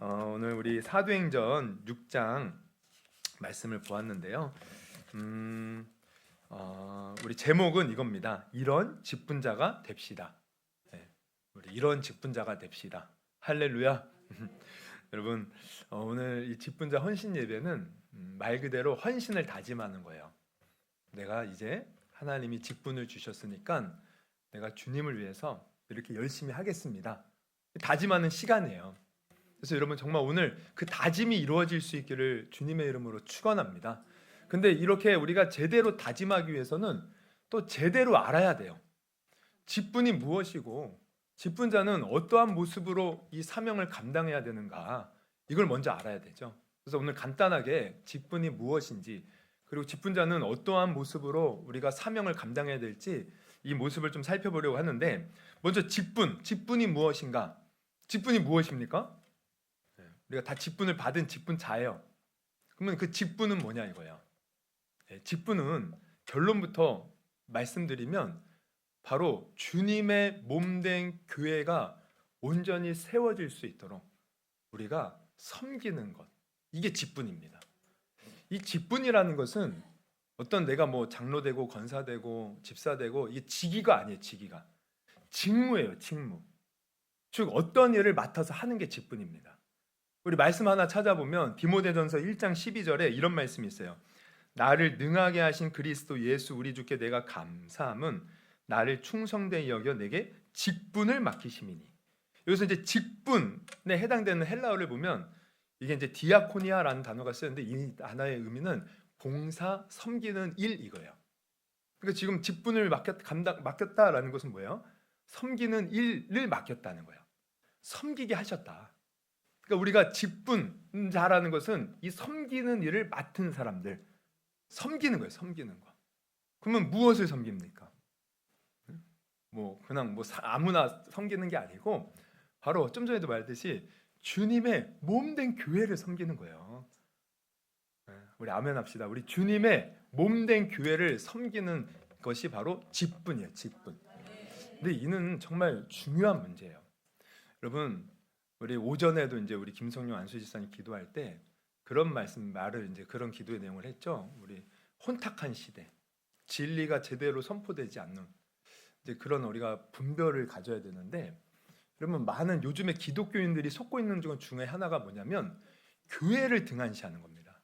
오늘 우리 사도행전 6장 말씀을 보았는데요. 우리 제목은 이겁니다. 이런 직분자가 됩시다. 네, 우리 이런 직분자가 됩시다. 할렐루야. 여러분, 오늘 이 직분자 헌신 예배는 말 그대로 헌신을 다짐하는 거예요. 내가 이제 하나님이 직분을 주셨으니까 내가 주님을 위해서 이렇게 열심히 하겠습니다. 다짐하는 시간이에요. 그래서 여러분 정말 오늘 그 다짐이 이루어질 수 있기를 주님의 이름으로 축원합니다. 근데 이렇게 우리가 제대로 다짐하기 위해서는 또 제대로 알아야 돼요. 직분이 무엇이고 직분자는 어떠한 모습으로 이 사명을 감당해야 되는가, 이걸 먼저 알아야 되죠. 그래서 오늘 간단하게 직분이 무엇인지, 그리고 직분자는 어떠한 모습으로 우리가 사명을 감당해야 될지 이 모습을 좀 살펴보려고 하는데, 먼저 직분이 무엇인가? 직분이 무엇입니까? 우리가 다 직분을 받은 직분자예요. 그러면 그 직분은 뭐냐 이거예요. 직분은 결론부터 말씀드리면 바로 주님의 몸된 교회가 온전히 세워질 수 있도록 우리가 섬기는 것, 이게 직분입니다. 이 직분이라는 것은 어떤 내가 뭐 장로되고 권사되고 집사되고, 이게 직위가 아니에요. 직무예요. 직무. 즉 어떤 일을 맡아서 하는 게 직분입니다. 우리 말씀 하나 찾아보면 디모데전서 1장 12절에 이런 말씀이 있어요. 나를 능하게 하신 그리스도 예수 우리 주께 내가 감사함은 나를 충성되이 여겨 내게 직분을 맡기심이니. 여기서 이제 직분에 해당되는 헬라어를 보면 이게 이제 디아코니아라는 단어가 쓰였는데, 이 단어의 의미는 봉사, 섬기는 일, 이거예요. 그러니까 지금 직분을 맡겼다라는 것은 뭐예요? 섬기는 일을 맡겼다는 거예요. 섬기게 하셨다. 그러니까 우리가 직분자라는 것은 이 섬기는 일을 맡은 사람들, 섬기는 거예요. 섬기는 거. 그러면 무엇을 섬깁니까? 그냥 아무나 섬기는 게 아니고 바로 좀 전에도 말했듯이 주님의 몸된 교회를 섬기는 거예요. 우리 아멘 합시다. 우리 주님의 몸된 교회를 섬기는 것이 바로 직분이에요. 직분. 근데 이는 정말 중요한 문제예요. 여러분, 우리 오전에도 이제 우리 김성룡 안수지사님 기도할 때 그런 말을 이제 그런 기도의 내용을 했죠. 우리 혼탁한 시대, 진리가 제대로 선포되지 않는 이제 그런 우리가 분별을 가져야 되는데, 그러면 많은 요즘에 기독교인들이 속고 있는 중에 하나가 뭐냐면 교회를 등한시하는 겁니다.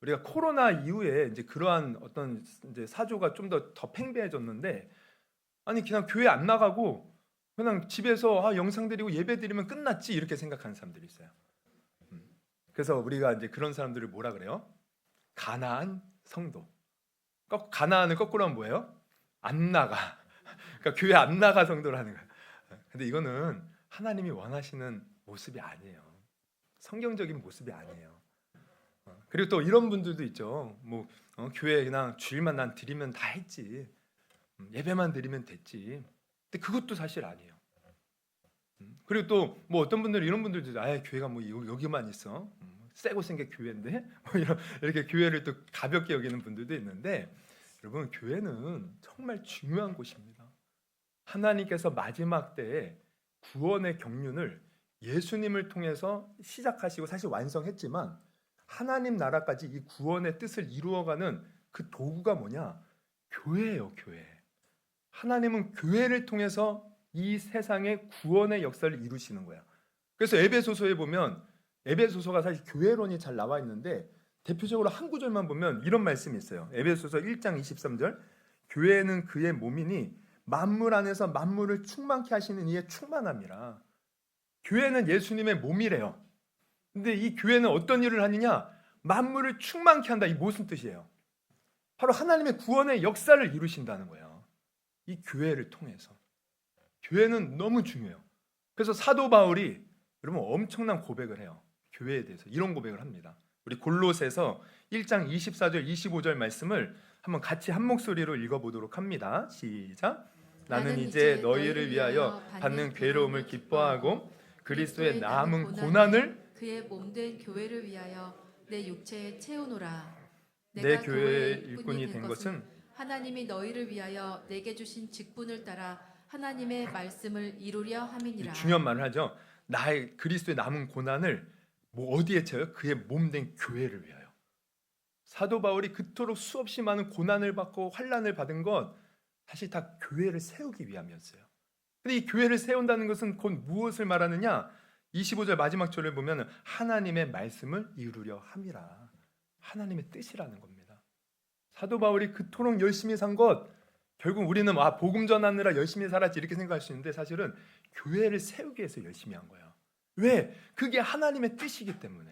우리가 코로나 이후에 이제 그러한 어떤 이제 사조가 좀 더 팽배해졌는데, 아니 그냥 교회 안 나가고 그냥 집에서 영상 드리고 예배 드리면 끝났지, 이렇게 생각하는 사람들이 있어요. 그래서 우리가 이제 그런 사람들을 뭐라 그래요? 가나안 성도. 가나안을 거꾸로 하면 뭐예요? 안 나가. 그러니까 교회 안 나가 성도라는 거예요. 근데 이거는 하나님이 원하시는 모습이 아니에요. 성경적인 모습이 아니에요. 그리고 또 이런 분들도 있죠. 교회 그냥 주일만 난 드리면 다 했지, 예배만 드리면 됐지. 근데 그것도 사실 아니에요. 그리고 또 어떤 분들은 이런 분들도 교회가 여기만 있어, 쎄고 생긴 교회인데 이렇게 교회를 또 가볍게 여기는 분들도 있는데, 여러분 교회는 정말 중요한 곳입니다. 하나님께서 마지막 때에 구원의 경륜을 예수님을 통해서 시작하시고 사실 완성했지만, 하나님 나라까지 이 구원의 뜻을 이루어가는 그 도구가 뭐냐? 교회예요. 교회. 하나님은 교회를 통해서 이 세상의 구원의 역사를 이루시는 거야. 그래서 에베소서에 보면, 에베소서가 사실 교회론이 잘 나와 있는데 대표적으로 한 구절만 보면 이런 말씀이 있어요. 에베소서 1장 23절, 교회는 그의 몸이니 만물 안에서 만물을 충만케 하시는 이의 충만함이라. 교회는 예수님의 몸이래요. 근데 이 교회는 어떤 일을 하느냐? 만물을 충만케 한다. 이 무슨 뜻이에요? 바로 하나님의 구원의 역사를 이루신다는 거예요. 이 교회를 통해서. 교회는 너무 중요해요. 그래서 사도 바울이 여러분 엄청난 고백을 해요. 교회에 대해서 이런 고백을 합니다. 우리 골로새서 1장 24절 25절 말씀을 한번 같이 한 목소리로 읽어보도록 합니다. 시작. 나는 이제 너희를 위하여 받는 괴로움을 기뻐하고 그리스도의 남은 고난을 그의 몸된 교회를 위하여 내 육체에 채우노라. 내 교회의 일꾼이 된 것은 하나님이 너희를 위하여 내게 주신 직분을 따라 하나님의 말씀을 이루려 함이니라. 중요한 말을 하죠. 나의 그리스도의 남은 고난을 뭐 어디에 채워요? 그의 몸된 교회를 위하여. 사도 바울이 그토록 수없이 많은 고난을 받고 환난을 받은 것 사실 다 교회를 세우기 위함이었어요. 근데 이 교회를 세운다는 것은 곧 무엇을 말하느냐? 25절 마지막 절을 보면 하나님의 말씀을 이루려 함이라. 하나님의 뜻이라는 겁니다. 사도 바울이 그토록 열심히 산 것, 결국 우리는 복음 전하느라 열심히 살았지 이렇게 생각할 수 있는데 사실은 교회를 세우기 위해서 열심히 한 거예요. 왜? 그게 하나님의 뜻이기 때문에.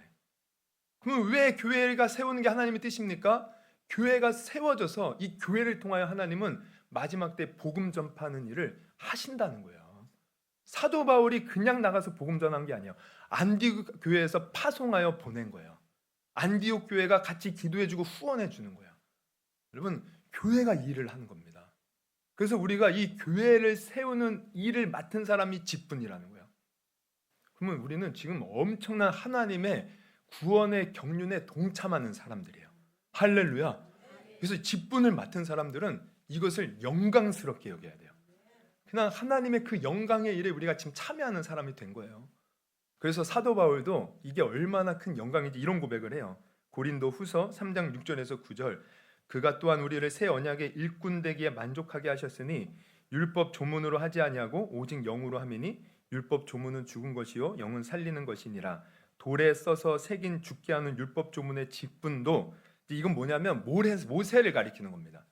그럼 왜 교회가 세우는 게 하나님의 뜻입니까? 교회가 세워져서 이 교회를 통하여 하나님은 마지막 때 복음 전파하는 일을 하신다는 거예요. 사도 바울이 그냥 나가서 복음 전한 게 아니에요. 안디옥 교회에서 파송하여 보낸 거예요. 안디옥 교회가 같이 기도해주고 후원해주는 거예요. 여러분, 교회가 일을 하는 겁니다. 그래서 우리가 이 교회를 세우는 일을 맡은 사람이 직분이라는 거예요. 그러면 우리는 지금 엄청난 하나님의 구원의 경륜에 동참하는 사람들이에요. 할렐루야. 그래서 직분을 맡은 사람들은 이것을 영광스럽게 여겨야 돼요. 그냥 하나님의 그 영광의 일에 우리가 지금 참여하는 사람이 된 거예요. 그래서 사도 바울도 이게 얼마나 큰 영광인지 이런 고백을 해요. 고린도 후서 3장 6절에서 9절, 그가 또한 우리를 새 언약의 일꾼 되기에 만족하게 하셨으니 율법 조문으로 하지 아니하고 오직 영으로 함이니 율법 조문은 죽은 것이요 영은 살리는 것이니라. 돌에 써서 새긴 죽게 하는 율법 조문의 직분도, 이건 뭐냐면 모세를 가리키는 겁니다.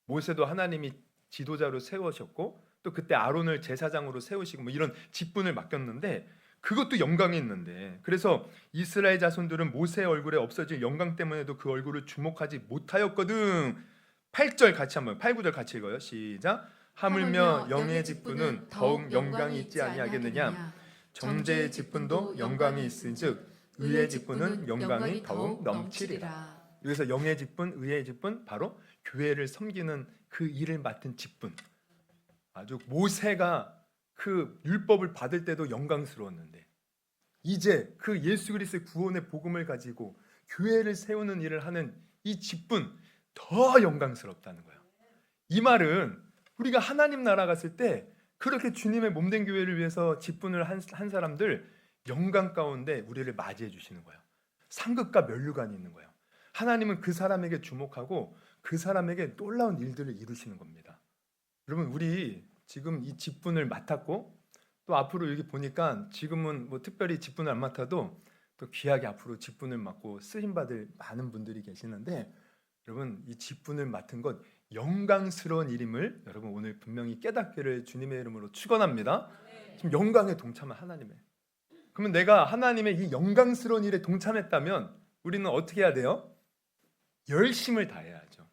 모세도 하나님이 지도자로 세우셨고 또 그때 아론을 제사장으로 세우시고 뭐 이런 직분을 맡겼는데 그것도 영광이 있는데, 그래서 이스라엘 자손들은 모세의 얼굴에 없어진 영광 때문에도 그 얼굴을 주목하지 못하였거든. 8절 같이 한번 8, 9절 같이 읽어요. 시작. 하물며 영의 직분은 더욱 영광이 있지 아니하겠느냐. 정죄의 직분도 영광이 있은즉 의의 직분은 영광이 더욱 넘치리라. 여기서 영의 직분, 의의 직분, 바로 교회를 섬기는 그 일을 맡은 직분. 아주 모세가 그 율법을 받을 때도 영광스러웠는데 이제 그 예수 그리스도의 구원의 복음을 가지고 교회를 세우는 일을 하는 이 직분 더 영광스럽다는 거예요. 이 말은 우리가 하나님 나라 갔을 때 그렇게 주님의 몸된 교회를 위해서 직분을 한 사람들 영광 가운데 우리를 맞이해 주시는 거예요. 상급과 면류관이 있는 거예요. 하나님은 그 사람에게 주목하고 그 사람에게 놀라운 일들을 이루시는 겁니다. 여러분, 우리 지금 이 직분을 맡았고 또 앞으로 여기 보니까 지금은 뭐 특별히 직분을 안 맡아도 또 귀하게 앞으로 직분을 맡고 쓰임 받을 많은 분들이 계시는데, 여러분 이 직분을 맡은 것 영광스러운 일임을 여러분 오늘 분명히 깨닫기를 주님의 이름으로 축원합니다. 지금 영광에 동참한 하나님의, 그러면 내가 하나님의 이 영광스러운 일에 동참했다면 우리는 어떻게 해야 돼요? 열심을 다해야죠.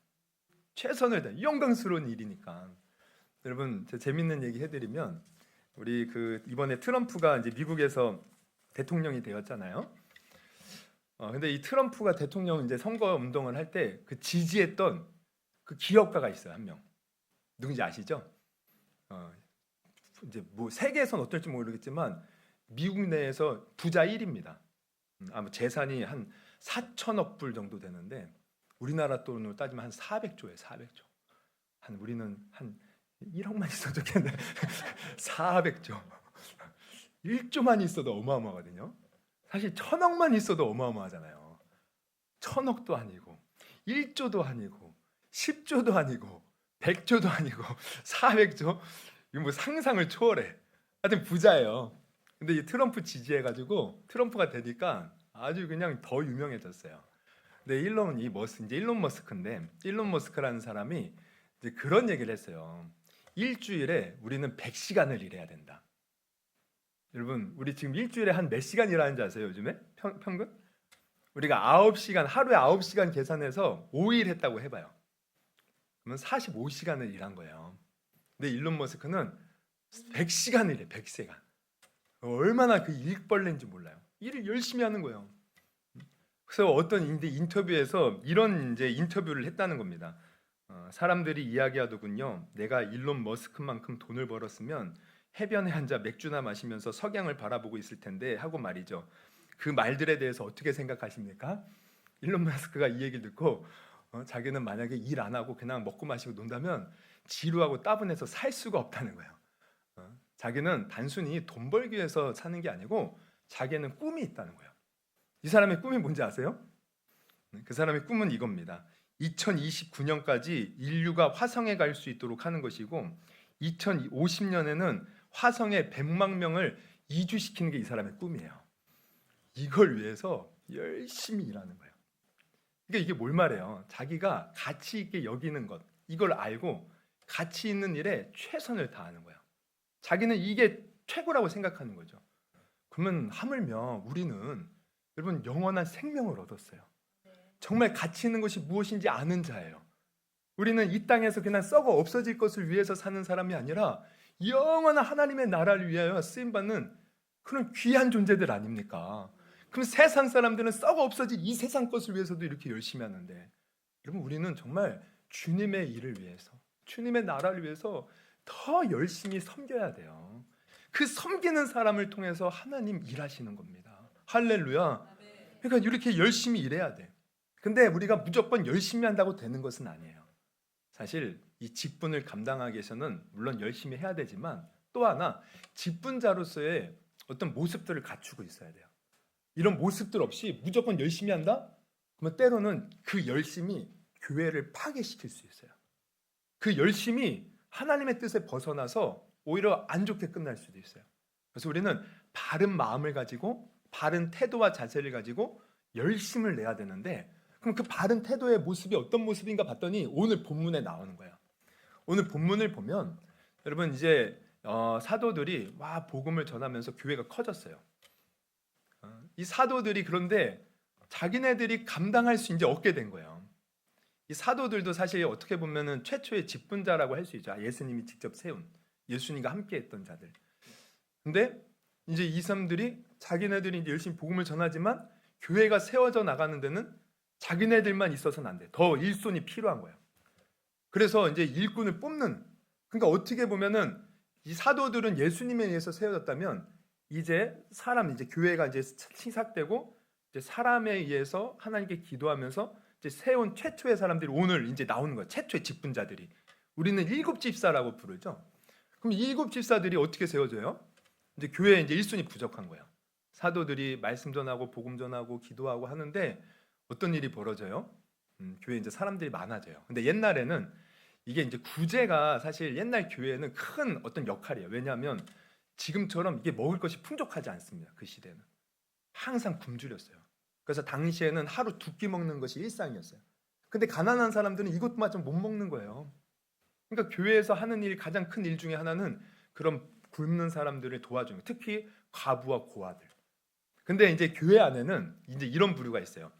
최선을 다해. 영광스러운 일이니까. 여러분, 제가 재밌는 얘기 해드리면, 우리 이번에 트럼프가 이제 미국에서 대통령이 되었잖아요. 근데 이 트럼프가 대통령 이제 선거 운동을 할 때 그 지지했던 그 기업가가 있어요, 한 명. 누군지 아시죠? 이제 뭐 세계에선 어떨지 모르겠지만 미국 내에서 부자 1위입니다. 아마 재산이 한 4천억 불 정도 되는데 우리나라 돈으로 따지면 한 400조예요, 400조. 우리는 한 1억만 있어도 좋겠네. 400조. 1조만 있어도 어마어마하거든요. 사실 1000억만 있어도 어마어마하잖아요. 1000억도 아니고 1조도 아니고 10조도 아니고 100조도 아니고 400조. 이거 뭐 상상을 초월해. 하여튼 부자예요. 근데 이 트럼프 지지해가지고 트럼프가 되니까 아주 그냥 더 유명해졌어요. 근데 일론 머스크인데, 일론 머스크라는 사람이 이제 그런 얘기를 했어요. 일주일에 우리는 100시간을 일해야 된다. 여러분, 우리 지금 일주일에 한 몇 시간 일하는지 아세요? 요즘에 평균? 우리가 9시간, 하루에 9시간 계산해서 5일 했다고 해봐요. 그러면 45시간을 일한 거예요. 근데 일론 머스크는 100시간을 일해. 100시간. 얼마나 그 일벌레인지 몰라요. 일을 열심히 하는 거예요. 그래서 어떤 인터뷰에서 이런 이제 인터뷰를 했다는 겁니다. 사람들이 이야기하더군요. 내가 일론 머스크만큼 돈을 벌었으면 해변에 앉아 맥주나 마시면서 석양을 바라보고 있을 텐데 하고 말이죠. 그 말들에 대해서 어떻게 생각하십니까? 일론 머스크가 이 얘기를 듣고 자기는 만약에 일 안 하고 그냥 먹고 마시고 논다면 지루하고 따분해서 살 수가 없다는 거예요. 자기는 단순히 돈 벌기 위해서 사는 게 아니고 자기는 꿈이 있다는 거예요. 이 사람의 꿈이 뭔지 아세요? 그 사람의 꿈은 이겁니다. 2029년까지 인류가 화성에 갈 수 있도록 하는 것이고 2050년에는 화성에 100만 명을 이주시키는 게 이 사람의 꿈이에요. 이걸 위해서 열심히 일하는 거예요. 그러니까 이게 뭘 말해요? 자기가 가치 있게 여기는 것, 이걸 알고 가치 있는 일에 최선을 다하는 거예요. 자기는 이게 최고라고 생각하는 거죠. 그러면 하물며 우리는 여러분 영원한 생명을 얻었어요. 정말 가치 있는 것이 무엇인지 아는 자예요. 우리는 이 땅에서 그냥 썩어 없어질 것을 위해서 사는 사람이 아니라 영원한 하나님의 나라를 위하여 쓰임받는 그런 귀한 존재들 아닙니까? 그럼 세상 사람들은 썩어 없어질 이 세상 것을 위해서도 이렇게 열심히 하는데, 여러분 우리는 정말 주님의 일을 위해서, 주님의 나라를 위해서 더 열심히 섬겨야 돼요. 그 섬기는 사람을 통해서 하나님 일하시는 겁니다. 할렐루야. 그러니까 이렇게 열심히 일해야 돼. 근데 우리가 무조건 열심히 한다고 되는 것은 아니에요. 사실 이 직분을 감당하기 위해서는 물론 열심히 해야 되지만 또 하나 직분자로서의 어떤 모습들을 갖추고 있어야 돼요. 이런 모습들 없이 무조건 열심히 한다? 그러면 때로는 그 열심이 교회를 파괴시킬 수 있어요. 그 열심이 하나님의 뜻에 벗어나서 오히려 안 좋게 끝날 수도 있어요. 그래서 우리는 바른 마음을 가지고 바른 태도와 자세를 가지고 열심을 내야 되는데, 그럼 그 바른 태도의 모습이 어떤 모습인가 봤더니 오늘 본문에 나오는 거예요. 오늘 본문을 보면 여러분 이제 사도들이 와 복음을 전하면서 교회가 커졌어요. 이 사도들이 그런데 자기네들이 감당할 수 이제 없게 된 거예요. 이 사도들도 사실 어떻게 보면은 최초의 직분자라고 할 수 있죠. 예수님이 직접 세운, 예수님과 함께했던 자들. 근데 이제 이 사람들이 자기네들이 이제 열심히 복음을 전하지만 교회가 세워져 나가는 데는 자기네들만 있어서는 안 돼. 더 일손이 필요한 거예요. 그래서 이제 일꾼을 뽑는. 그러니까 어떻게 보면은 이 사도들은 예수님에 의해서 세워졌다면 이제 교회가 이제 시작되고 이제 사람에 의해서 하나님께 기도하면서 이제 세운 최초의 사람들이 오늘 이제 나오는 거예요. 최초의 직분자들이. 우리는 일곱 집사라고 부르죠. 그럼 일곱 집사들이 어떻게 세워져요? 이제 교회에 이제 일손이 부족한 거예요. 사도들이 말씀 전하고 복음 전하고 기도하고 하는데 어떤 일이 벌어져요? 교회에 이제 사람들이 많아져요. 근데 옛날에는 이게 이제 구제가 사실 옛날 교회에는 큰 어떤 역할이에요. 왜냐하면 지금처럼 이게 먹을 것이 풍족하지 않습니다. 그 시대는 항상 굶주렸어요. 그래서 당시에는 하루 2끼 먹는 것이 일상이었어요. 근데 가난한 사람들은 이것마저 못 먹는 거예요. 그러니까 교회에서 하는 일, 가장 큰 일 중에 하나는 그런 굶는 사람들을 도와주는 거예요. 특히 과부와 고아들. 근데 이제 교회 안에는 이제 이런 부류가 있어요.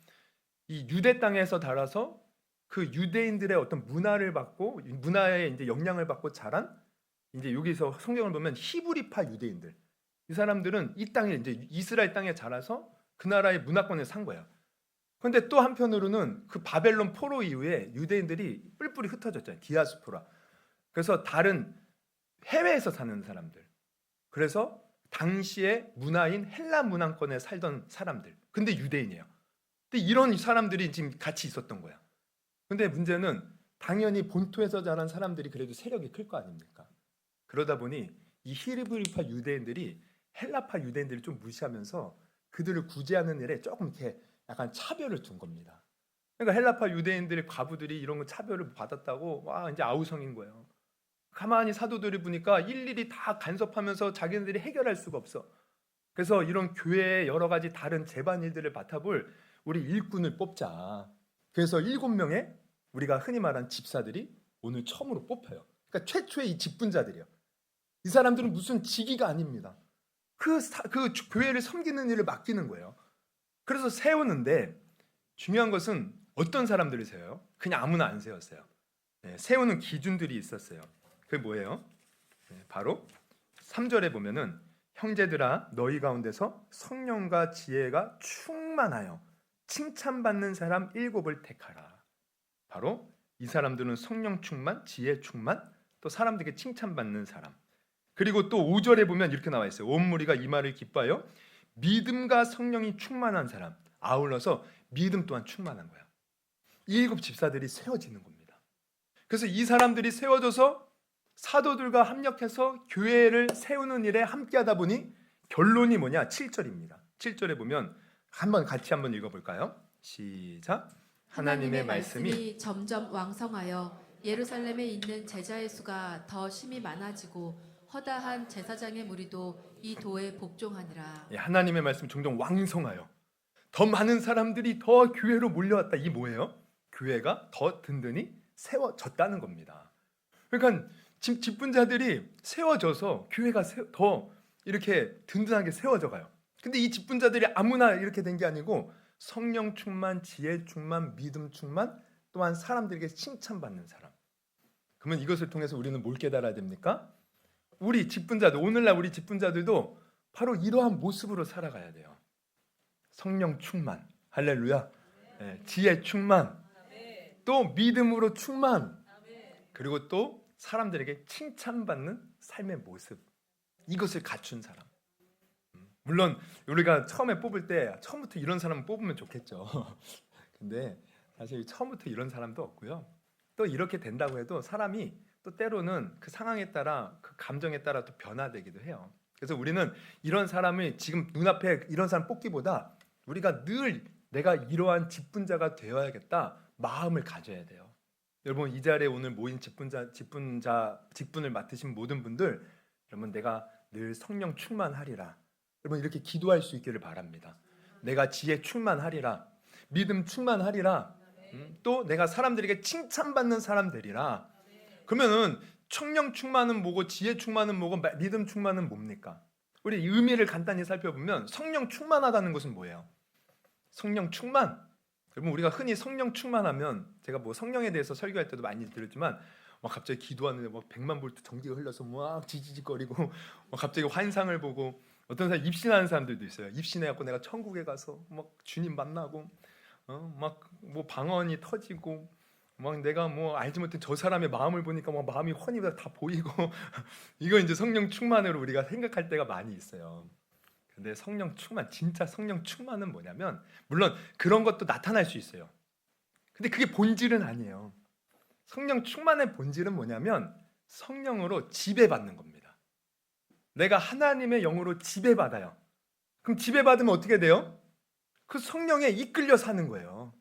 이 유대 땅에서 자라서 그 유대인들의 어떤 문화를 받고 문화의 이제 영향을 받고 자란, 이제 여기서 성경을 보면 히브리파 유대인들, 이 사람들은 이 땅에 이제 이스라엘 땅에 자라서 그 나라의 문화권에 산 거예요. 그런데 또 한편으로는 그 바벨론 포로 이후에 유대인들이 뿔뿔이 흩어졌잖아요. 디아스포라. 그래서 다른 해외에서 사는 사람들. 그래서 당시의 문화인 헬라 문화권에 살던 사람들. 근데 유대인이에요. 근데 이런 사람들이 지금 같이 있었던 거야. 근데 문제는 당연히 본토에서 자란 사람들이 그래도 세력이 클 거 아닙니까? 그러다 보니 이 히브리파 유대인들이 헬라파 유대인들을 좀 무시하면서 그들을 구제하는 일에 조금 이렇게 약간 차별을 둔 겁니다. 그러니까 헬라파 유대인들의 과부들이 이런 거 차별을 받았다고 와 이제 아우성인 거예요. 가만히 사도들이 보니까 일일이 다 간섭하면서 자기네들이 해결할 수가 없어. 그래서 이런 교회의 여러 가지 다른 재반일들을 맡아볼 우리 일꾼을 뽑자. 그래서 7명의 우리가 흔히 말하는 집사들이 오늘 처음으로 뽑혀요. 그러니까 최초의 이 직분자들이요. 이 사람들은 무슨 직위가 아닙니다. 그 교회를 섬기는 일을 맡기는 거예요. 그래서 세우는데 중요한 것은 어떤 사람들을 세워요? 그냥 아무나 안 세웠어요. 세우는 기준들이 있었어요. 그게 뭐예요? 바로 3절에 보면은 형제들아 너희 가운데서 성령과 지혜가 충만하여 칭찬받는 사람 7을 택하라. 바로 이 사람들은 성령 충만, 지혜 충만, 또 사람들에게 칭찬받는 사람. 그리고 또 5절에 보면 이렇게 나와 있어요. 온 무리가 이 말을 기뻐하여 믿음과 성령이 충만한 사람. 아울러서 믿음 또한 충만한 거야. 7 집사들이 세워지는 겁니다. 그래서 이 사람들이 세워져서 사도들과 합력해서 교회를 세우는 일에 함께하다 보니 결론이 뭐냐? 7절입니다. 7절에 보면 같이 한번 읽어볼까요? 시작. 하나님의 말씀이 점점 왕성하여 예루살렘에 있는 제자의 수가 더 심히 많아지고 허다한 제사장의 무리도 이 도에 복종하니라. 하나님의 말씀이 종종 왕성하여 더 많은 사람들이 더 교회로 몰려왔다. 이 뭐예요? 교회가 더 든든히 세워졌다는 겁니다. 그러니까 직분자들이 세워져서 교회가 더 이렇게 든든하게 세워져 가요. 근데 이 직분자들이 아무나 이렇게 된 게 아니고 성령 충만, 지혜 충만, 믿음 충만, 또한 사람들에게 칭찬받는 사람. 그러면 이것을 통해서 우리는 뭘 깨달아야 됩니까? 우리 직분자들, 오늘날 우리 직분자들도 바로 이러한 모습으로 살아가야 돼요. 성령 충만, 할렐루야. 지혜 충만, 또 믿음으로 충만, 그리고 또 사람들에게 칭찬받는 삶의 모습, 이것을 갖춘 사람. 물론 우리가 처음에 뽑을 때 처음부터 이런 사람을 뽑으면 좋겠죠. 근데 사실 처음부터 이런 사람도 없고요. 또 이렇게 된다고 해도 사람이 또 때로는 그 상황에 따라 그 감정에 따라 또 변화되기도 해요. 그래서 우리는 이런 사람을 지금 눈앞에 이런 사람 뽑기보다 우리가 늘 내가 이러한 직분자가 되어야겠다 마음을 가져야 돼요. 여러분 이 자리에 오늘 모인 직분을 맡으신 모든 분들, 여러분 내가 늘 성령 충만하리라. 여러분 이렇게 기도할 수 있기를 바랍니다. 내가 지혜 충만하리라, 믿음 충만하리라, 또 내가 사람들에게 칭찬받는 사람 되리라. 그러면은 성령 충만은 뭐고 지혜 충만은 뭐고 믿음 충만은 뭡니까? 우리 의미를 간단히 살펴보면 성령 충만하다는 것은 뭐예요? 성령 충만. 여러분 우리가 흔히 성령 충만하면, 제가 뭐 성령에 대해서 설교할 때도 많이 들었지만 막 갑자기 기도하는데 막 100만 볼트 전기가 흘러서 막 지지직거리고 막 갑자기 환상을 보고, 어떤 사람 입신하는 사람들도 있어요. 입신해갖고 내가 천국에 가서 막 주님 만나고 막 뭐 방언이 터지고 막 내가 뭐 알지 못한 저 사람의 마음을 보니까 막 마음이 훤히 다 보이고 이거 이제 성령 충만으로 우리가 생각할 때가 많이 있어요. 근데 성령 충만, 진짜 성령 충만은 뭐냐면, 물론 그런 것도 나타날 수 있어요. 근데 그게 본질은 아니에요. 성령 충만의 본질은 뭐냐면 성령으로 지배받는 겁니다. 내가 하나님의 영으로 지배받아요. 그럼 지배받으면 어떻게 돼요? 그 성령에 이끌려 사는 거예요.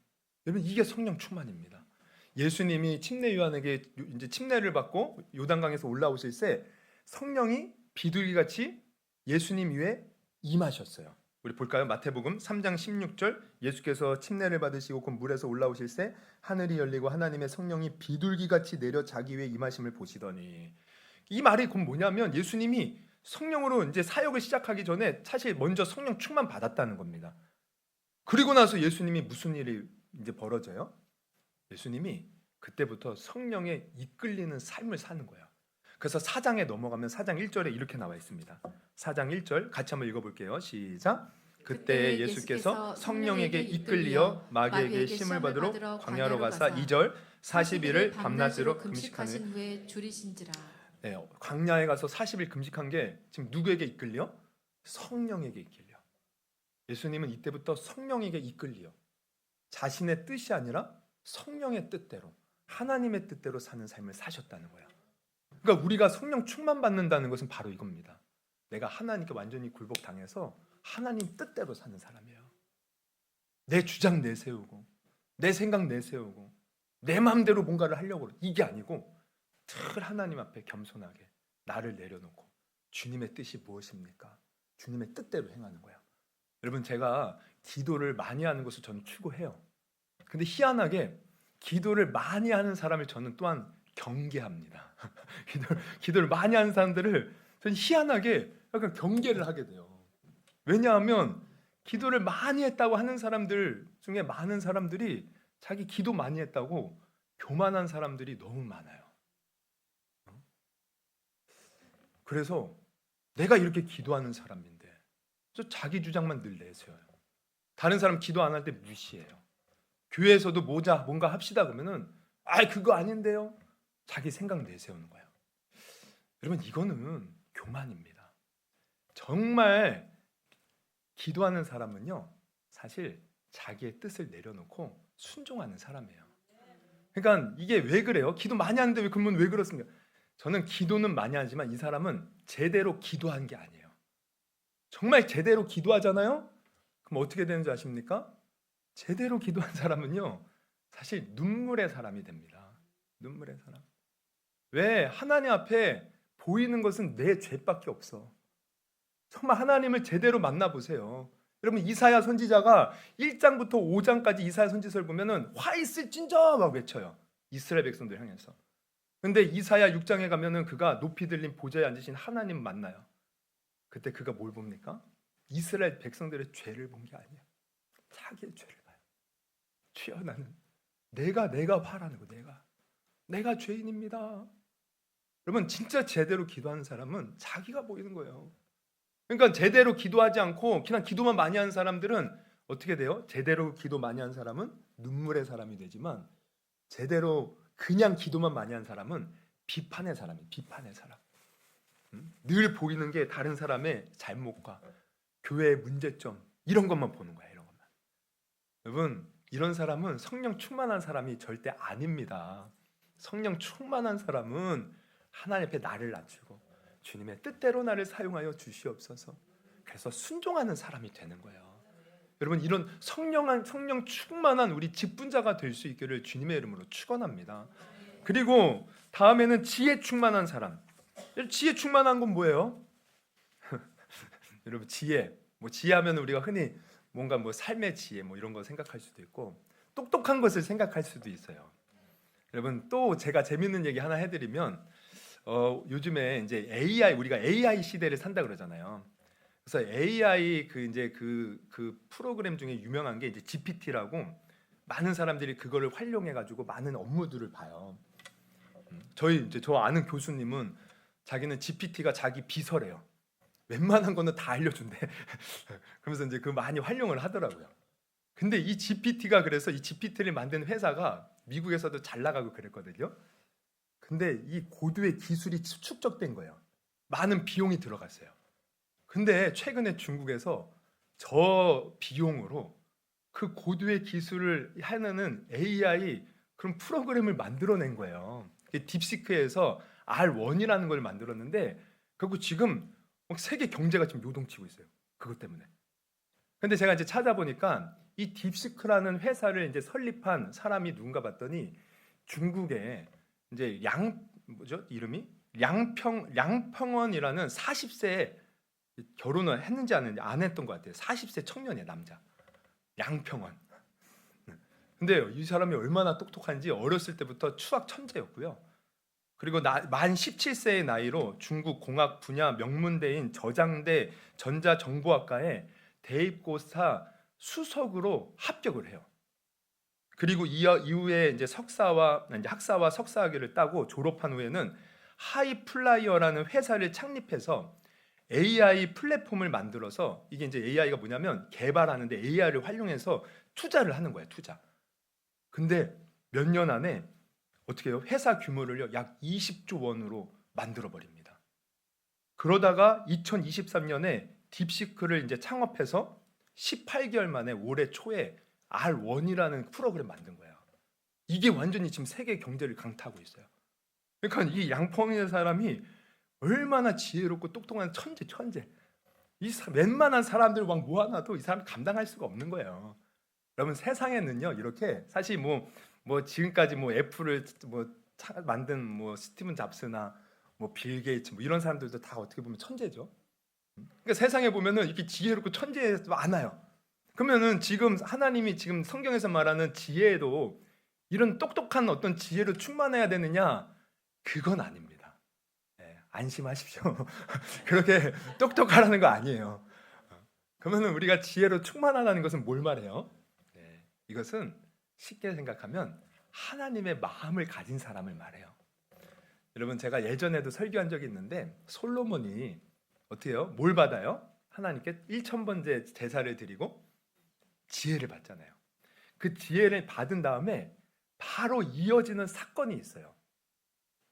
여러분 이게 성령 충만입니다. 예수님이 침례 요한에게 이제 침례를 받고 요단강에서 올라오실 때 성령이 비둘기같이 예수님 위에 임하셨어요. 우리 볼까요? 마태복음 3장 16절, 예수께서 침례를 받으시고 곧 물에서 올라오실 때 하늘이 열리고 하나님의 성령이 비둘기같이 내려 자기 위에 임하심을 보시더니, 이 말이 곧 뭐냐면 예수님이 성령으로 이제 사역을 시작하기 전에 사실 먼저 성령 충만 받았다는 겁니다. 그리고 나서 예수님이 무슨 일이 이제 벌어져요? 예수님이 그때부터 성령에 이끌리는 삶을 사는 거예요. 그래서 4장에 넘어가면 4장 1절에 이렇게 나와 있습니다. 4장 1절 같이 한번 읽어볼게요. 시작. 그때 예수께서 성령에게 이끌리어 마귀에게 심을 받으러 광야로 가사 2절 40일을 밤낮으로 금식하는 후에 줄이신지라. 네, 광야에 가서 40일 금식한 게 지금 누구에게 이끌려? 성령에게 이끌려. 예수님은 이때부터 성령에게 이끌려 자신의 뜻이 아니라 성령의 뜻대로, 하나님의 뜻대로 사는 삶을 사셨다는 거야. 그러니까 우리가 성령 충만 받는다는 것은 바로 이겁니다. 내가 하나님께 완전히 굴복당해서 하나님 뜻대로 사는 사람이에요. 내 주장 내세우고 내 생각 내세우고 내 마음대로 뭔가를 하려고 그래. 이게 아니고 늘 하나님 앞에 겸손하게 나를 내려놓고 주님의 뜻이 무엇입니까? 주님의 뜻대로 행하는 거야. 여러분 제가 기도를 많이 하는 것을 저는 추구해요. 근데 희한하게 기도를 많이 하는 사람을 저는 또한 경계합니다. 기도를 많이 하는 사람들을 저는 희한하게 약간 경계를 하게 돼요. 왜냐하면 기도를 많이 했다고 하는 사람들 중에 많은 사람들이 자기 기도 많이 했다고 교만한 사람들이 너무 많아요. 그래서 내가 이렇게 기도하는 사람인데 저 자기 주장만 늘 내세워요. 다른 사람 기도 안 할 때 무시해요. 교회에서도 뭔가 합시다 그러면은 그거 아닌데요. 자기 생각 내세우는 거예요. 여러분 이거는 교만입니다. 정말 기도하는 사람은요 사실 자기의 뜻을 내려놓고 순종하는 사람이에요. 그러니까 이게 왜 그래요? 기도 많이 하는데 그러면 왜 그렇습니까? 저는 기도는 많이 하지만 이 사람은 제대로 기도한 게 아니에요. 정말 제대로 기도하잖아요? 그럼 어떻게 되는지 아십니까? 제대로 기도한 사람은요, 사실 눈물의 사람이 됩니다. 눈물의 사람. 왜? 하나님 앞에 보이는 것은 내 죄밖에 없어. 정말 하나님을 제대로 만나보세요. 여러분, 이사야 선지자가 1장부터 5장까지 이사야 선지서를 보면은 화 있을진저 막 외쳐요. 이스라엘 백성들 향해서. 근데 이사야 6장에 가면은 그가 높이 들린 보좌에 앉으신 하나님 만나요. 그때 그가 뭘 봅니까? 이스라엘 백성들의 죄를 본 게 아니에요. 자기의 죄를 봐요. 주여, 나는 내가 화라는 거, 내가 죄인입니다. 여러분, 진짜 제대로 기도하는 사람은 자기가 보이는 거예요. 그러니까 제대로 기도하지 않고 그냥 기도만 많이 하는 사람들은 어떻게 돼요? 제대로 기도 많이 하는 사람은 눈물의 사람이 되지만, 제대로 그냥 기도만 많이 하는 사람은 비판의 사람이에요. 비판의 사람. 늘 보이는 게 다른 사람의 잘못과 교회의 문제점, 이런 것만 보는 거야. 이런 것만. 여러분, 이런 사람은 성령 충만한 사람이 절대 아닙니다. 성령 충만한 사람은 하나님 앞에 나를 낮추고 주님의 뜻대로 나를 사용하여 주시옵소서. 그래서 순종하는 사람이 되는 거예요. 여러분, 이런 성령 충만한 우리 직분자가 될 수 있기를 주님의 이름으로 축원합니다. 그리고 다음에는 지혜 충만한 사람. 지혜 충만한 건 뭐예요? 여러분, 지혜하면 우리가 흔히 뭔가 삶의 지혜 이런 거 생각할 수도 있고, 똑똑한 것을 생각할 수도 있어요. 여러분, 또 제가 재밌는 얘기 하나 해드리면, 요즘에 이제 우리가 AI 시대를 산다 그러잖아요. 그래서 AI 그 프로그램 중에 유명한 게 이제 GPT라고, 많은 사람들이 그거를 활용해 가지고 많은 업무들을 봐요. 저 아는 교수님은 자기는 GPT가 자기 비서래요. 웬만한 거는 다 알려준대. 그러면서 이제 그 많이 활용을 하더라고요. 근데 이 GPT가, 그래서 이 GPT를 만든 회사가 미국에서도 잘 나가고 그랬거든요. 근데 이 고도의 기술이 축적된 거예요. 많은 비용이 들어갔어요. 근데 최근에 중국에서 저 비용으로 그 고도의 기술을 하는 AI 그런 프로그램을 만들어낸 거예요. 딥시크에서 R1이라는 걸 만들었는데, 그리고 지금 세계 경제가 지금 요동치고 있어요. 그것 때문에. 근데 제가 이제 찾아보니까 이 딥시크라는 회사를 이제 설립한 사람이 누군가 봤더니, 중국에 이제 이름이 량평원이라는 40세에 결혼을 했는지 안 했던 것 같아요. 40세 청년이에요, 남자. 양평원. 근데 이 사람이 얼마나 똑똑한지, 어렸을 때부터 추학 천재였고요. 그리고 만 17세의 나이로 중국 공학 분야 명문대인 저장대 전자정보학과에 대입고사 수석으로 합격을 해요. 그리고 이후에 이제 학사와 석사학위를 따고 졸업한 후에는 하이플라이어라는 회사를 창립해서 AI 플랫폼을 만들어서, 이게 이제 AI가 뭐냐면 개발하는데 AI를 활용해서 투자를 하는 거예요. 투자. 근데 몇 년 안에 어떻게 해요? 회사 규모를요 약 20조 원으로 만들어 버립니다. 그러다가 2023년에 딥시크를 이제 창업해서 18개월 만에 올해 초에 R1이라는 프로그램 만든 거예요. 이게 완전히 지금 세계 경제를 강타하고 있어요. 그러니까 이 양펑의 사람이 얼마나 지혜롭고 똑똑한 천재. 웬만한 사람들 막 모아놔도 이 사람 감당할 수가 없는 거예요. 여러분, 세상에는요 이렇게 사실 지금까지 애플을 만든 스티븐 잡스나 빌 게이츠 이런 사람들도 다 어떻게 보면 천재죠. 그러니까 세상에 보면은 이렇게 지혜롭고 천재 많아요. 그러면은 지금 하나님이 지금 성경에서 말하는 지혜에도 이런 똑똑한 어떤 지혜로 충만해야 되느냐? 그건 아닙니다. 안심하십시오. 그렇게 똑똑하라는 거 아니에요. 그러면은 우리가 지혜로 충만하다는 것은 뭘 말해요? 이것은 쉽게 생각하면 하나님의 마음을 가진 사람을 말해요. 여러분, 제가 예전에도 설교한 적이 있는데, 솔로몬이 어떻게 해요? 뭘 받아요? 하나님께 1000번째 제사를 드리고 지혜를 받잖아요. 그 지혜를 받은 다음에 바로 이어지는 사건이 있어요.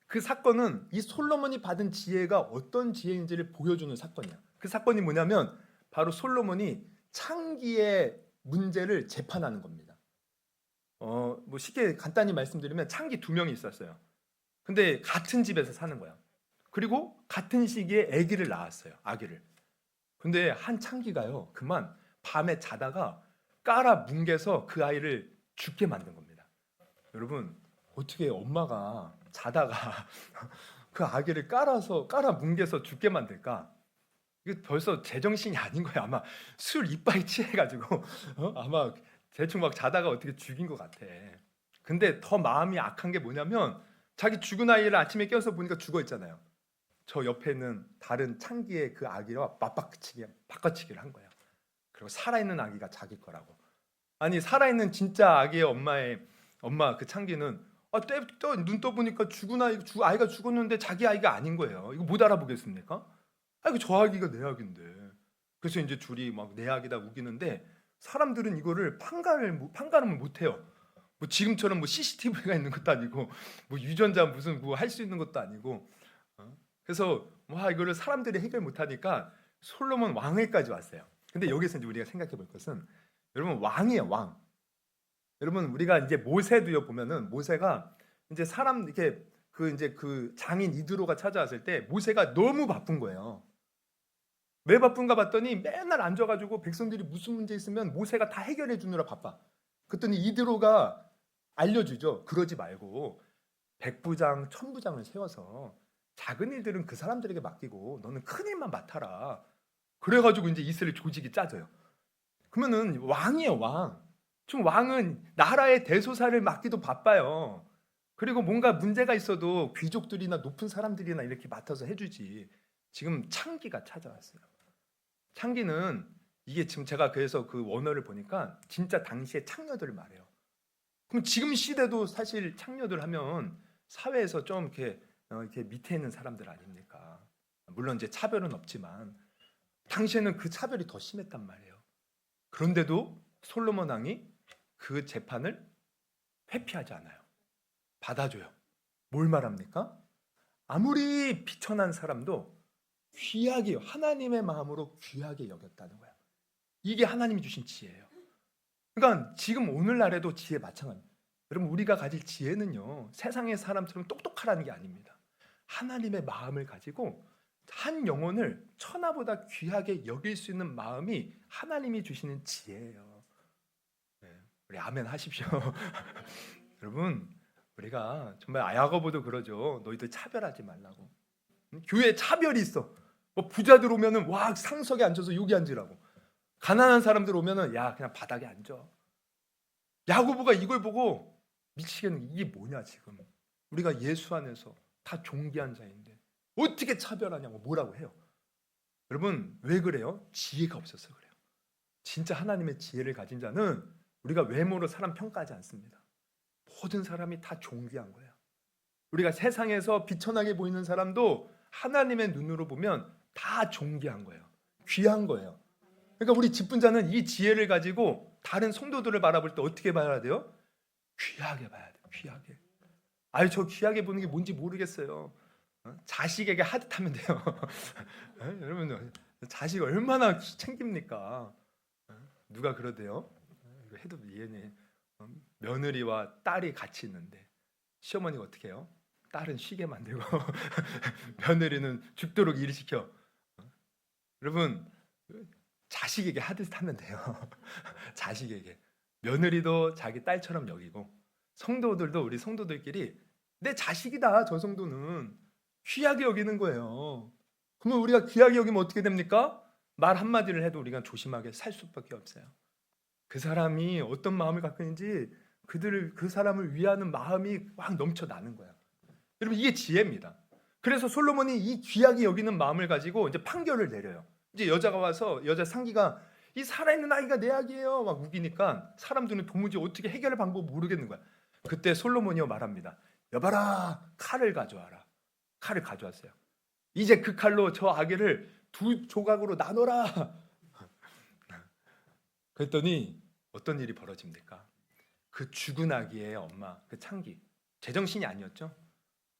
그 사건은 이 솔로몬이 받은 지혜가 어떤 지혜인지를 보여주는 사건이야. 그 사건이 뭐냐면 바로 솔로몬이 창기의 문제를 재판하는 겁니다. 쉽게 간단히 말씀드리면 창기 2명이 있었어요. 근데 같은 집에서 사는 거야. 그리고 같은 시기에 아기를 낳았어요. 아기를. 근데 한 창기가요. 그만 밤에 자다가 깔아 뭉개서 그 아이를 죽게 만든 겁니다. 여러분, 어떻게 엄마가 자다가 그 아기를 깔아 뭉개서 죽게 만들까? 이거 벌써 제정신이 아닌 거야. 아마 술 이빠이 취해가지고 아마 대충 막 자다가 어떻게 죽인 것 같아. 근데 더 마음이 악한 게 뭐냐면 자기 죽은 아이를 아침에 깨어서 보니까 죽어 있잖아요. 저 옆에 있는 다른 창기의 그 아기와 바꿔치기를 한 거예요. 그리고 살아있는 아기가 자기 거라고. 아니 살아있는 진짜 아기의 엄마 그 창기는 눈 떠보니까 죽은 아이가 죽었는데 자기 아이가 아닌 거예요. 이거 못 알아보겠습니까? 이거 저 아기가 내 아기인데. 그래서 이제 둘이 막 내 아기다 우기는데 사람들은 이거를 판가름을 못 해요. 뭐 지금처럼 뭐 CCTV가 있는 것도 아니고 뭐 유전자 무슨 뭐 할 수 있는 것도 아니고. 그래서 와 이거를 사람들이 해결 못 하니까 솔로몬 왕에까지 왔어요. 근데 여기서 이제 우리가 생각해 볼 것은 여러분 왕이에요, 왕. 여러분 우리가 이제 모세도요 보면은 모세가 이제 사람 이렇게 그 장인 이드로가 찾아왔을 때 모세가 너무 바쁜 거예요. 왜 바쁜가 봤더니 맨날 앉아가지고 백성들이 무슨 문제 있으면 모세가 다 해결해 주느라 바빠. 그랬더니 이드로가 알려주죠. 그러지 말고 백부장, 천부장을 세워서 작은 일들은 그 사람들에게 맡기고 너는 큰 일만 맡아라. 그래가지고 이제 이스라엘 조직이 짜져요. 그러면은 왕이에요, 왕. 지금 왕은 나라의 대소사를 맡기도 바빠요. 그리고 뭔가 문제가 있어도 귀족들이나 높은 사람들이나 이렇게 맡아서 해주지. 지금 창기가 찾아왔어요. 창기는 이게 지금 제가 그래서 그 원어를 보니까 진짜 당시의 창녀들을 말해요. 그럼 지금 시대도 사실 창녀들 하면 사회에서 좀 이렇게 밑에 있는 사람들 아닙니까? 물론 이제 차별은 없지만 당시에는 그 차별이 더 심했단 말이에요. 그런데도 솔로몬 왕이 그 재판을 회피하지 않아요. 받아줘요. 뭘 말합니까? 아무리 비천한 사람도 귀하게 하나님의 마음으로 귀하게 여겼다는 거야. 이게 하나님이 주신 지혜예요. 그러니까 지금 오늘날에도 지혜 마찬가지입니다. 여러분 우리가 가질 지혜는요 세상의 사람처럼 똑똑하라는 게 아닙니다. 하나님의 마음을 가지고 한 영혼을 천하보다 귀하게 여길 수 있는 마음이 하나님이 주시는 지혜예요. 네, 우리 아멘 하십시오. 여러분 우리가 정말 야고보도 그러죠. 너희들 차별하지 말라고. 교회에 차별이 있어. 뭐 부자들 오면은 와 상석에 앉아서 여기 앉으라고. 가난한 사람들 오면은 야 그냥 바닥에 앉아. 야고보가 이걸 보고 미치겠는 이게 뭐냐 지금. 우리가 예수 안에서 다 존귀한 자인데 어떻게 차별하냐고 뭐라고 해요. 여러분 왜 그래요? 지혜가 없어서 그래요. 진짜 하나님의 지혜를 가진 자는 우리가 외모로 사람 평가하지 않습니다. 모든 사람이 다 존귀한 거예요. 우리가 세상에서 비천하게 보이는 사람도 하나님의 눈으로 보면 다 존귀한 거예요. 귀한 거예요. 그러니까 우리 직분자는 이 지혜를 가지고 다른 성도들을 바라볼 때 어떻게 봐야 돼요? 귀하게 봐야 돼요. 귀하게. 아유 저 귀하게 보는 게 뭔지 모르겠어요. 자식에게 하듯하면 돼요. 여러분 자식 얼마나 챙깁니까? 누가 그러대요? 이거 해도 이해네. 며느리와 딸이 같이 있는데 시어머니가 어떻게 해요? 딸은 쉬게 만들고 며느리는 죽도록 일을 시켜. 여러분 자식에게 하듯 하면 돼요. 자식에게. 며느리도 자기 딸처럼 여기고 성도들도 우리 성도들끼리 내 자식이다 저 성도는 귀하게 여기는 거예요. 그러면 우리가 귀하게 여기면 어떻게 됩니까? 말 한마디를 해도 우리가 조심하게 살 수밖에 없어요. 그 사람이 어떤 마음을 갖고 있는지 그 사람을 위하는 마음이 막 넘쳐나는 거야. 여러분 이게 지혜입니다. 그래서 솔로몬이 이 귀하게 여기는 마음을 가지고 이제 판결을 내려요. 이제 여자가 와서 여자 상기가 이 살아있는 아이가 내 아기예요 막 우기니까 사람들은 도무지 어떻게 해결할 방법을 모르겠는 거야. 그때 솔로몬이 말합니다. 여봐라 칼을 가져와라. 칼을 가져왔어요. 이제 그 칼로 저 아기를 두 조각으로 나눠라. 그랬더니 어떤 일이 벌어집니까? 그 죽은 아기의 엄마 그 창기 제정신이 아니었죠.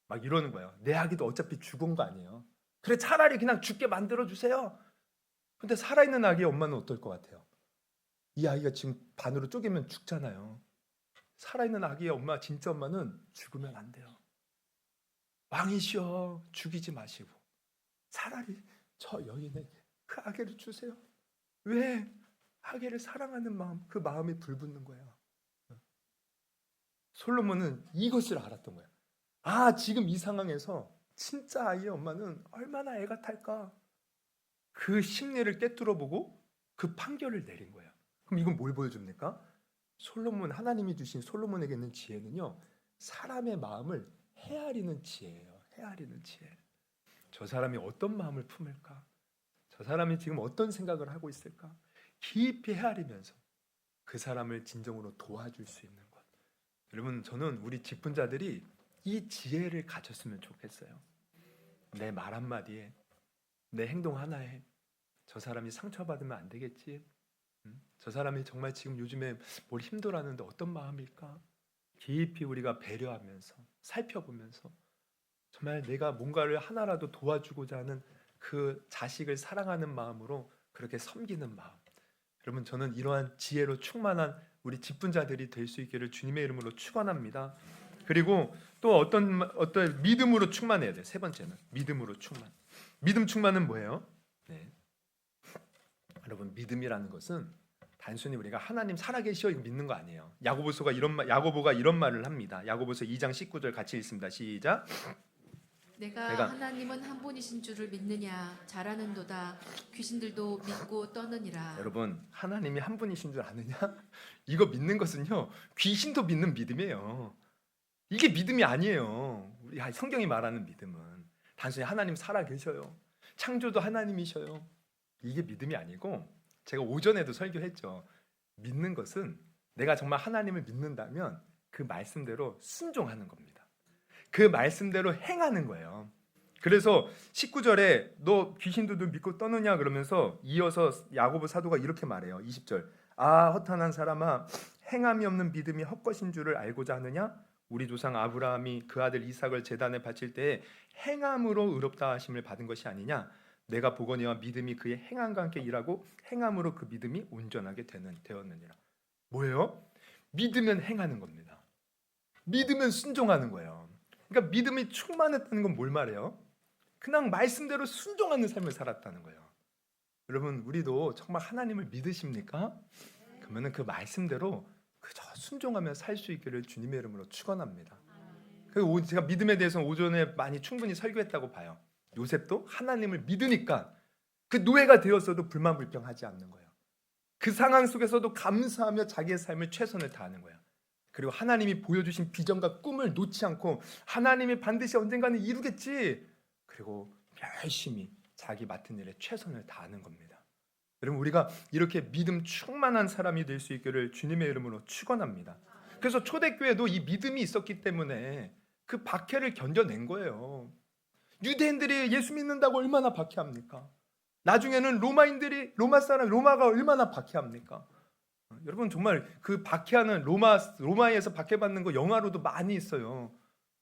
막 이러는 거예요. 내 아기도 어차피 죽은 거 아니에요. 그래 차라리 그냥 죽게 만들어 주세요. 근데 살아있는 아기의 엄마는 어떨 것 같아요? 이 아이가 지금 반으로 쪼개면 죽잖아요. 살아있는 아기의 엄마 진짜 엄마는 죽으면 안 돼요. 왕이시여 죽이지 마시고 차라리 저 여인에게 그 아기를 주세요. 왜? 아기를 사랑하는 마음, 그 마음이 불붙는 거예요. 솔로몬은 이것을 알았던 거예요. 아, 지금 이 상황에서 진짜 아이의 엄마는 얼마나 애가 탈까? 그 심리를 꿰뚫어 보고 그 판결을 내린 거예요. 그럼 이건 뭘 보여줍니까? 솔로몬, 하나님이 주신 솔로몬에게 있는 지혜는요, 사람의 마음을 헤아리는 지혜예요. 헤아리는 지혜. 저 사람이 어떤 마음을 품을까? 저 사람이 지금 어떤 생각을 하고 있을까? 깊이 헤아리면서 그 사람을 진정으로 도와줄 수 있는 것. 여러분, 저는 우리 직분자들이 이 지혜를 가졌으면 좋겠어요. 내 말 한마디에, 내 행동 하나에 저 사람이 상처받으면 안 되겠지? 저 사람이 정말 지금 요즘에 뭘 힘들어하는데 어떤 마음일까? 깊이 우리가 배려하면서 살펴보면서 정말 내가 뭔가를 하나라도 도와주고자 하는 그 자식을 사랑하는 마음으로 그렇게 섬기는 마음. 여러분, 저는 이러한 지혜로 충만한 우리 직분자들이 될 수 있기를 주님의 이름으로 축원합니다. 그리고 또 어떤 믿음으로 충만해야 돼요. 세 번째는 믿음으로 충만. 믿음 충만은 뭐예요? 네. 여러분, 믿음이라는 것은 단순히 우리가 하나님 살아계시어 믿는 거 아니에요. 야고보가 이런 말을 합니다. 야고보서 2장 19절 같이 읽습니다. 시작. 내가 하나님은 한 분이신 줄을 믿느냐 잘하는도다. 귀신들도 믿고 떠느니라. 여러분, 하나님이 한 분이신 줄 아느냐? 이거 믿는 것은요, 귀신도 믿는 믿음이에요. 이게 믿음이 아니에요. 우리 성경이 말하는 믿음은 단순히 하나님 살아계셔요. 창조도 하나님이셔요. 이게 믿음이 아니고, 제가 오전에도 설교했죠. 믿는 것은 내가 정말 하나님을 믿는다면 그 말씀대로 순종하는 겁니다. 그 말씀대로 행하는 거예요. 그래서 19절에 너 귀신들도 믿고 떠느냐 그러면서 이어서 야고보 사도가 이렇게 말해요. 20절. 아, 허탄한 사람아, 행함이 없는 믿음이 헛것인 줄을 알고자 하느냐? 우리 조상 아브라함이 그 아들 이삭을 제단에 바칠 때에 행함으로 의롭다 하심을 받은 것이 아니냐? 내가 보거니와 믿음이 그의 행함과 함께 일하고 행함으로 그 믿음이 온전하게 되었느니라. 뭐예요? 믿으면 행하는 겁니다. 믿으면 순종하는 거예요. 그러니까 믿음이 충만했다는 건 뭘 말해요? 그냥 말씀대로 순종하는 삶을 살았다는 거예요. 여러분, 우리도 정말 하나님을 믿으십니까? 그러면 그 말씀대로 그저 순종하며 살 수 있기를 주님의 이름으로 축원합니다. 그리고 제가 믿음에 대해서 오전에 많이 충분히 설교했다고 봐요. 요셉도 하나님을 믿으니까 그 노예가 되었어도 불만불평하지 않는 거예요. 그 상황 속에서도 감사하며 자기의 삶을 최선을 다하는 거예요. 그리고 하나님이 보여주신 비전과 꿈을 놓지 않고 하나님이 반드시 언젠가는 이루겠지. 그리고 열심히 자기 맡은 일에 최선을 다하는 겁니다. 여러분, 우리가 이렇게 믿음 충만한 사람이 될 수 있기를 주님의 이름으로 축원합니다. 그래서 초대교회도 이 믿음이 있었기 때문에 그 박해를 견뎌낸 거예요. 유대인들이 예수 믿는다고 얼마나 박해합니까? 나중에는 로마가 얼마나 박해합니까? 여러분, 정말 그 박해하는 로마에서 박해받는 거 영화로도 많이 있어요.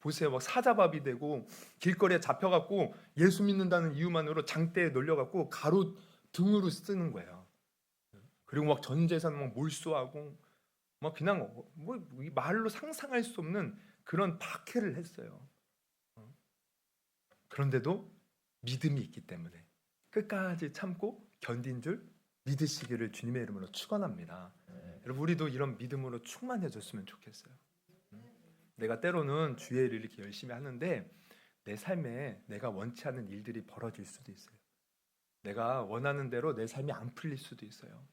보세요. 막 사자밥이 되고 길거리에 잡혀갖고 예수 믿는다는 이유만으로 장대에 놀려갖고 가로 등으로 쓰는 거예요. 그리고 막 전 재산 막 몰수하고 막 그냥 뭐 말로 상상할 수 없는 그런 박해를 했어요. 그런데도 믿음이 있기 때문에 끝까지 참고 견딘 줄 믿으시기를 주님의 이름으로 축원합니다. 여러분, 우리도 이런 믿음으로 충만해졌으면 좋겠어요. 내가 때로는 주의 일을 이렇게 열심히 하는데 내 삶에 내가 원치 않는 일들이 벌어질 수도 있어요. 내가 원하는 대로 내 삶이 안 풀릴 수도 있어요.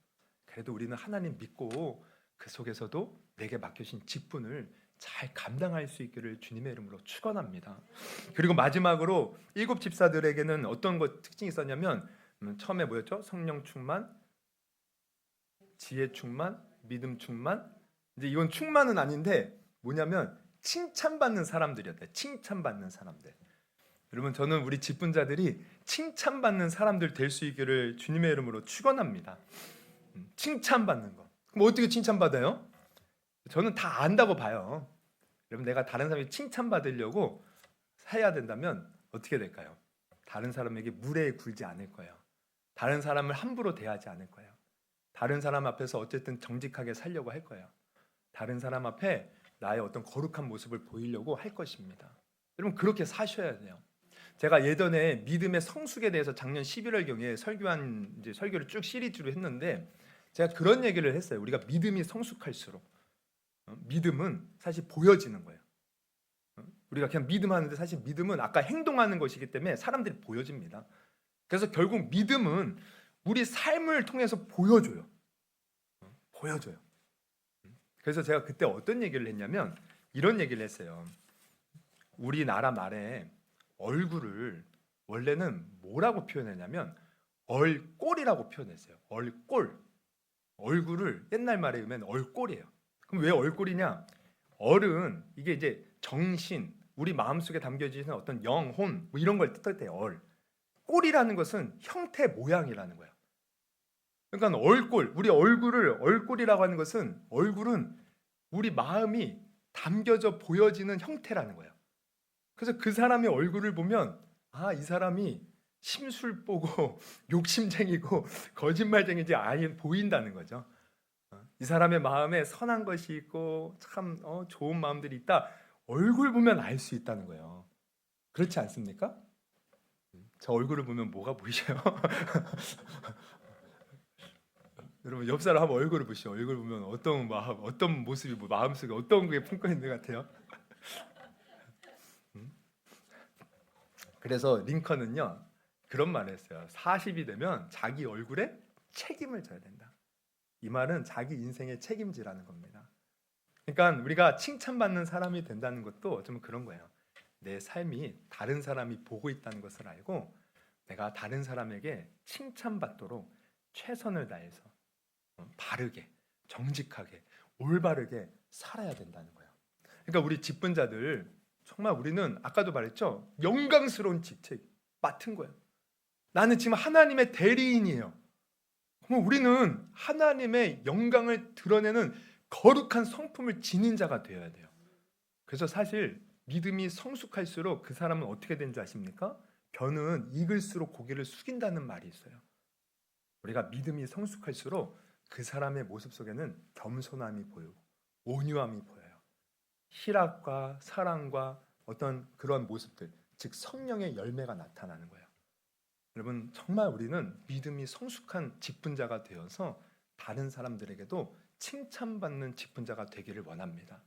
그래도 우리는 하나님 믿고 그 속에서도 내게 맡겨진 직분을 잘 감당할 수 있기를 주님의 이름으로 축원합니다. 그리고 마지막으로 7 집사들에게는 어떤 특징이 있었냐면 처음에 뭐였죠? 성령 충만, 지혜 충만, 믿음 충만. 이제 이건 충만은 아닌데 뭐냐면 칭찬받는 사람들이었대. 칭찬받는 사람들. 여러분, 저는 우리 직분자들이 칭찬받는 사람들 될 수 있기를 주님의 이름으로 축원합니다. 칭찬받는 거. 그럼 어떻게 칭찬받아요? 저는 다 안다고 봐요. 여러분, 내가 다른 사람이 칭찬받으려고 해야 된다면 어떻게 될까요? 다른 사람에게 무례에 굴지 않을 거예요. 다른 사람을 함부로 대하지 않을 거예요. 다른 사람 앞에서 어쨌든 정직하게 살려고 할 거예요. 다른 사람 앞에 나의 어떤 거룩한 모습을 보이려고 할 것입니다. 여러분 그렇게 사셔야 돼요. 제가 예전에 믿음의 성숙에 대해서 작년 11월경에 설교를 쭉 시리즈로 했는데 제가 그런 얘기를 했어요. 우리가 믿음이 성숙할수록 믿음은 사실 보여지는 거예요. 우리가 그냥 믿음하는데 사실 믿음은 아까 행동하는 것이기 때문에 사람들이 보여집니다. 그래서 결국 믿음은 우리 삶을 통해서 보여줘요. 보여줘요. 그래서 제가 그때 어떤 얘기를 했냐면 이런 얘기를 했어요. 우리나라 말에 얼굴을 원래는 뭐라고 표현했냐면 얼꼴이라고 표현했어요. 얼꼴. 얼굴을 옛날 말에 의하면 얼꼴이에요. 그럼 왜 얼꼴이냐? 얼은 이게 이제 정신, 우리 마음속에 담겨지는 어떤 영혼 뭐 이런 걸 뜻할 때 얼. 꼴이라는 것은 형태 모양이라는 거예요. 그러니까 얼꼴, 우리 얼굴을 얼꼴이라고 하는 것은 얼굴은 우리 마음이 담겨져 보여지는 형태라는 거예요. 그래서 그 사람의 얼굴을 보면 아, 이 사람이 심술보고 욕심쟁이고 거짓말쟁이지 아예 보인다는 거죠. 이 사람의 마음에 선한 것이 있고 참 좋은 마음들이 있다. 얼굴 보면 알 수 있다는 거예요. 그렇지 않습니까? 저 얼굴을 보면 뭐가 보이셔요? 여러분 옆 사람 한번 얼굴을 보시죠. 얼굴 보면 어떤 마음, 어떤 모습이 마음속에 어떤 게 품고 있는 것 같아요? 그래서 링컨은요 그런 말을 했어요. 40이 되면 자기 얼굴에 책임을 져야 된다. 이 말은 자기 인생의 책임지라는 겁니다. 그러니까 우리가 칭찬받는 사람이 된다는 것도 좀 그런 거예요. 내 삶이 다른 사람이 보고 있다는 것을 알고 내가 다른 사람에게 칭찬받도록 최선을 다해서 바르게, 정직하게, 올바르게 살아야 된다는 거예요. 그러니까 우리 직분자들 정말 우리는 아까도 말했죠. 영광스러운 직책 맡은 거예요. 나는 지금 하나님의 대리인이에요. 그럼 우리는 하나님의 영광을 드러내는 거룩한 성품을 지닌 자가 되어야 돼요. 그래서 사실 믿음이 성숙할수록 그 사람은 어떻게 되는지 아십니까? 변은 익을수록 고개를 숙인다는 말이 있어요. 우리가 믿음이 성숙할수록 그 사람의 모습 속에는 겸손함이 보이고 온유함이 보여요. 희락과 사랑과 어떤 그런 모습들, 즉 성령의 열매가 나타나는 거예요. 여러분 정말 우리는 믿음이 성숙한 직분자가 되어서 다른 사람들에게도 칭찬받는 직분자가 되기를 원합니다.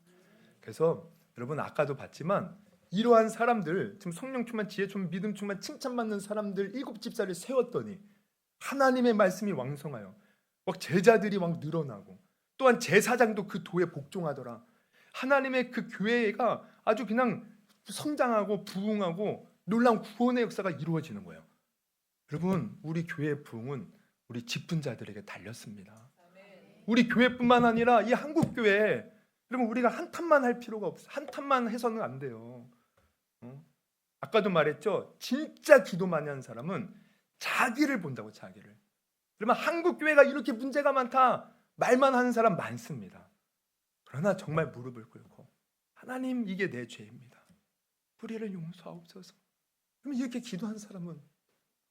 그래서 여러분 아까도 봤지만 이러한 사람들, 지금 성령 충만, 지혜 충만, 믿음 충만, 칭찬받는 사람들 7집사를 세웠더니 하나님의 말씀이 왕성하여 막 제자들이 막 늘어나고 또한 제사장도 그 도에 복종하더라. 하나님의 그 교회가 아주 그냥 성장하고 부흥하고 놀라운 구원의 역사가 이루어지는 거예요. 여러분 우리 교회의 부흥은 우리 직분자들에게 달렸습니다. 우리 교회뿐만 아니라 이 한국 교회 여러분 우리가 한탄만 할 필요가 없어요. 한탄만 해서는 안 돼요. 아까도 말했죠. 진짜 기도 많이 하는 사람은 자기를 본다고 자기를. 그러면 한국 교회가 이렇게 문제가 많다 말만 하는 사람 많습니다. 그러나 정말 무릎을 꿇고 하나님 이게 내 죄입니다. 불의를 용서하옵소서. 그러면 이렇게 기도한 사람은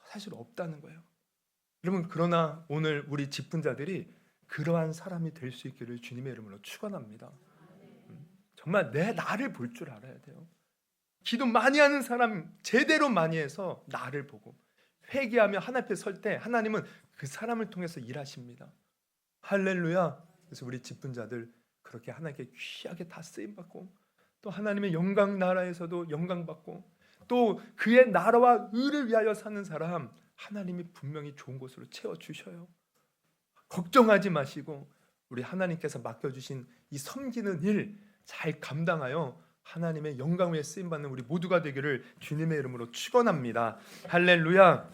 사실 없다는 거예요. 여러분 그러나 오늘 우리 직분자들이 그러한 사람이 될 수 있기를 주님의 이름으로 축원합니다. 정말 나를 볼 줄 알아야 돼요. 기도 많이 하는 사람 제대로 많이 해서 나를 보고 회개하며 하나님 앞에 설 때 하나님은 그 사람을 통해서 일하십니다. 할렐루야. 그래서 우리 직분자들 그렇게 하나님께 귀하게 다 쓰임받고 또 하나님의 영광 나라에서도 영광받고 또 그의 나라와 의를 위하여 사는 사람 하나님이 분명히 좋은 곳으로 채워주셔요. 걱정하지 마시고 우리 하나님께서 맡겨주신 이 섬기는 일 잘 감당하여 하나님의 영광 위에 쓰임받는 우리 모두가 되기를 주님의 이름으로 축원합니다. 할렐루야.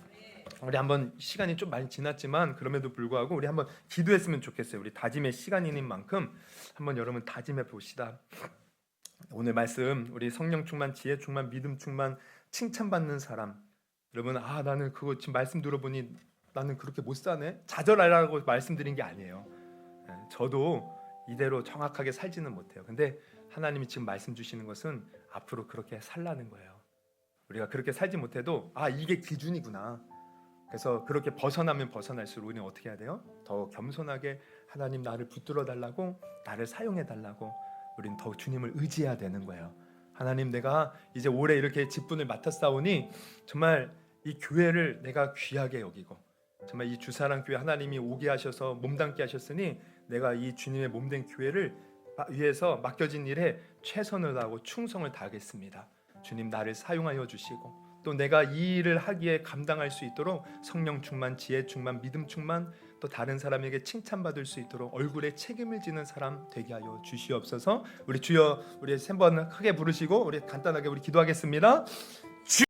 우리 한번 시간이 좀 많이 지났지만 그럼에도 불구하고 우리 한번 기도했으면 좋겠어요. 우리 다짐의 시간인 만큼 한번 여러분 다짐해 봅시다. 오늘 말씀 우리 성령 충만, 지혜 충만, 믿음 충만, 칭찬받는 사람. 여러분 나는 그거 지금 말씀 들어보니 나는 그렇게 못 사네. 좌절하라고 말씀드린 게 아니에요. 저도 이대로 정확하게 살지는 못해요. 근데 하나님이 지금 말씀 주시는 것은 앞으로 그렇게 살라는 거예요. 우리가 그렇게 살지 못해도 이게 기준이구나. 그래서 그렇게 벗어나면 벗어날수록 우리는 어떻게 해야 돼요? 더 겸손하게 하나님 나를 붙들어 달라고 나를 사용해 달라고 우리는 더 주님을 의지해야 되는 거예요. 하나님, 내가 이제 올해 이렇게 직분을 맡았사오니 정말 이 교회를 내가 귀하게 여기고 정말 이 주사랑 교회 하나님이 오게 하셔서 몸담게 하셨으니 내가 이 주님의 몸된 교회를 위해서 맡겨진 일에 최선을 다하고 충성을 다하겠습니다. 주님, 나를 사용하여 주시고 또 내가 이 일을 하기에 감당할 수 있도록 성령 충만, 지혜 충만, 믿음 충만, 또 다른 사람에게 칭찬받을 수 있도록 얼굴에 책임을 지는 사람 되게 하여 주시옵소서. 우리 주여, 우리 3번 크게 부르시고 우리 간단하게 우리 기도하겠습니다.